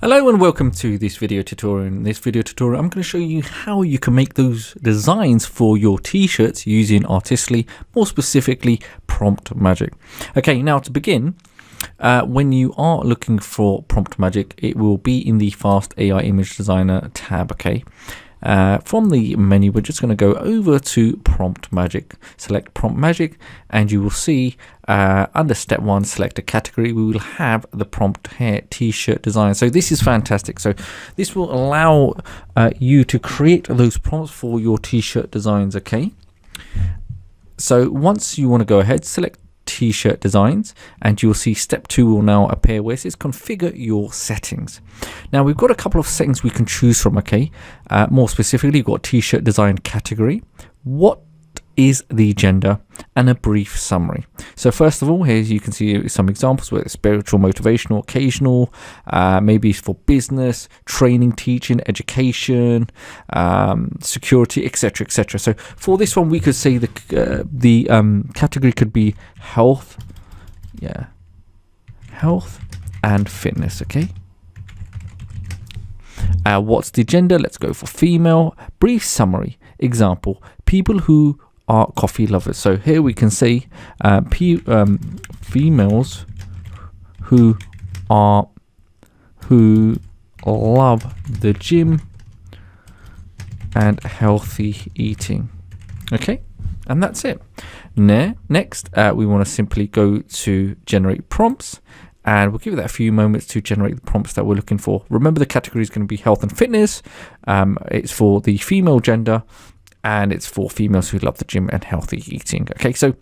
Hello and welcome to this video tutorial. In this video tutorial, I'm going to show you how you can make those designs for your t-shirts using Artistly, more specifically Prompt Magic. Okay, now to begin, when you are looking for Prompt Magic, it will be in the Fast AI Image Designer tab. Okay. From the menu, we're just going to go over to Prompt Magic, select Prompt Magic, and you will see under step 1, select a category. We will have the prompt here, t-shirt design. So this is fantastic. So this will allow you to create those prompts for your t-shirt designs. Okay. So once you want to go ahead, select t-shirt designs, and you'll see step 2 will now appear where it says configure your settings. Now we've got a couple of settings we can choose from. Okay, more specifically, you've got t-shirt design category, what is the gender, and a brief summary. So first of all, here you can see some examples where it's spiritual, motivational, occasional, maybe for business, training, teaching, education, security, etc., etc. So for this one, we could say the category could be health, health and fitness. Okay. What's the gender? Let's go for female. Brief summary. Example: people who are coffee lovers. So here we can say females who love the gym and healthy eating. Okay, and that's it. Next, we want to simply go to generate prompts, and we'll give that a few moments to generate the prompts that we're looking for. Remember, the category is going to be health and fitness. It's for the female gender, and it's for females who love the gym and healthy eating. Okay, so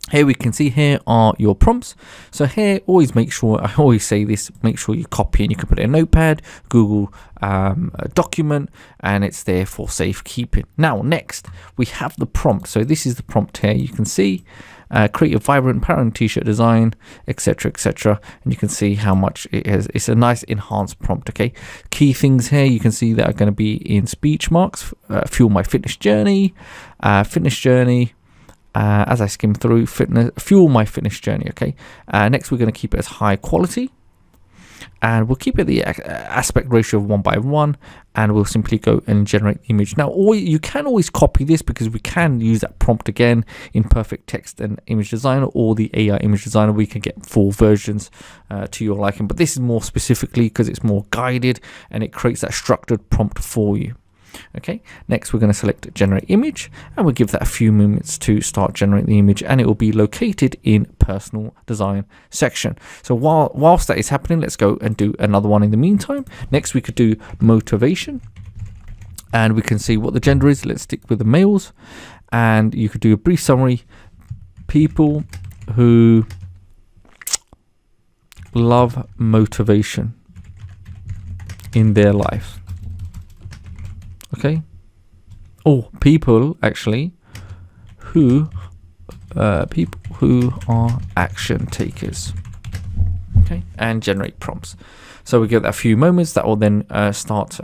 here we can see here are your prompts. So here, always make sure, I always say this, make sure you copy, and you can put it in Notepad, Google document, and it's there for safekeeping. Now, next, we have the prompt. So this is the prompt here. You can see create a vibrant pattern t-shirt design, etc., etc., and you can see how much it is. It's a nice enhanced prompt. Okay, key things here you can see that are going to be in speech marks: fuel my fitness journey, as I skim through, fuel my fitness journey. Okay, next we're going to keep it as high quality, and we'll keep it the aspect ratio of 1:1, and we'll simply go and generate the image. Now, you can always copy this because we can use that prompt again in Perfect Text and Image Designer or the AI Image Designer. We can get full versions to your liking, but this is more specifically because it's more guided and it creates that structured prompt for you. Okay, next we're going to select generate image, and we'll give that a few moments to start generating the image, and it will be located in personal design section. So whilst that is happening, let's go and do another one in the meantime. Next we could do motivation, and we can see what the gender is. Let's stick with the males, and you could do a brief summary: people who love motivation in their life. Okay, or people actually people who are action takers. Okay, and generate prompts. So we give that a few moments. That will then start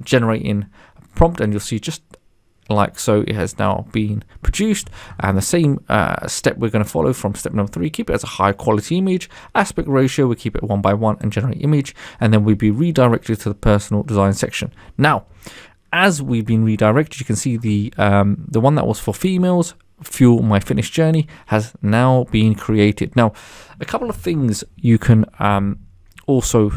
generating a prompt, and you'll see just like so it has now been produced. And the same step we're going to follow from step number 3: keep it as a high quality image, aspect ratio, we keep it 1:1, and generate image, and then we'll be redirected to the personal design section. Now, as we've been redirected, you can see the one that was for females, fuel my fitness journey, has now been created. Now, a couple of things you can also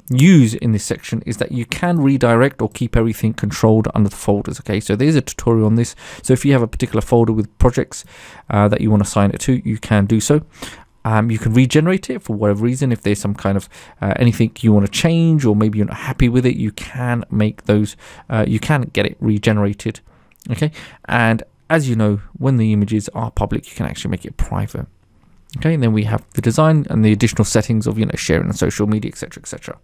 use in this section is that you can redirect or keep everything controlled under the folders. Okay, so there's a tutorial on this. So if you have a particular folder with projects that you want to assign it to, you can do so. You can regenerate it for whatever reason. If there's some kind of anything you want to change, or maybe you're not happy with it, you can make those, you can get it regenerated. Okay, and as you know, when the images are public, you can actually make it private. Okay, and then we have the design and the additional settings of, sharing on social media, etc., etc.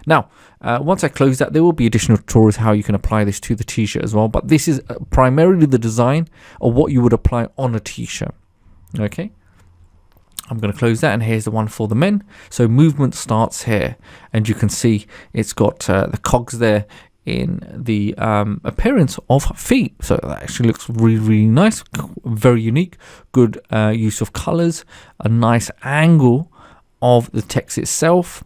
Now, once I close that, there will be additional tutorials how you can apply this to the t-shirt as well, but this is primarily the design of what you would apply on a t-shirt. Okay, I'm going to close that, and here's the one for the men. So movement starts here, and you can see it's got the cogs there in the appearance of feet. So that actually looks really, really nice, very unique, good use of colors, a nice angle of the text itself,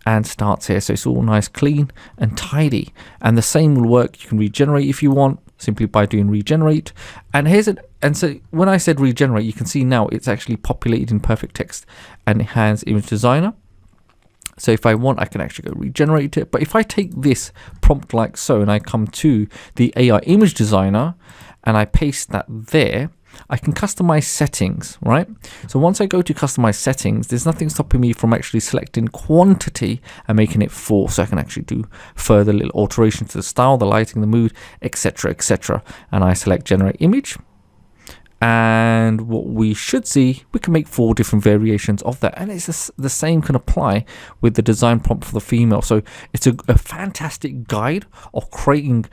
and starts here. So it's all nice, clean and tidy. And the same will work. You can regenerate if you want, simply by doing regenerate. And so when I said regenerate, you can see now it's actually populated in perfect text and Enhance Image Designer. So if I want, I can actually go regenerate it. But if I take this prompt like so, and I come to the AI Image Designer and I paste that there, I can customize settings, right? So once I go to customize settings, there's nothing stopping me from actually selecting quantity and making it 4. So I can actually do further little alterations to the style, the lighting, the mood, etc., etc. And I select generate image. And what we should see, we can make 4 different variations of that. And it's the same can apply with the design prompt for the female. So it's a fantastic guide of creating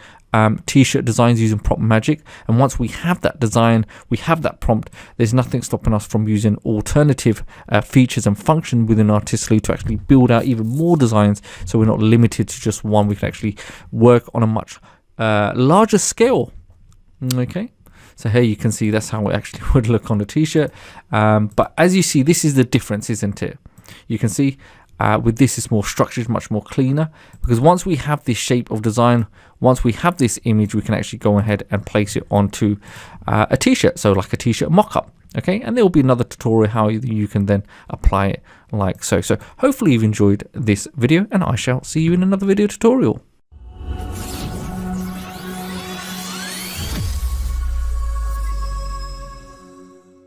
t-shirt designs using Prompt Magic. And once we have that design, we have that prompt, there's nothing stopping us from using alternative features and function within Artistically to actually build out even more designs. So we're not limited to just one. We can actually work on a much larger scale. Okay. So here you can see that's how it actually would look on the t-shirt. But as you see, this is the difference, isn't it? You can see with this it's more structured, much more cleaner, because once we have this shape of design, once we have this image, we can actually go ahead and place it onto a t-shirt. So like a t-shirt mock-up. Okay, and there will be another tutorial how you can then apply it like so. So hopefully you've enjoyed this video, and I shall see you in another video tutorial.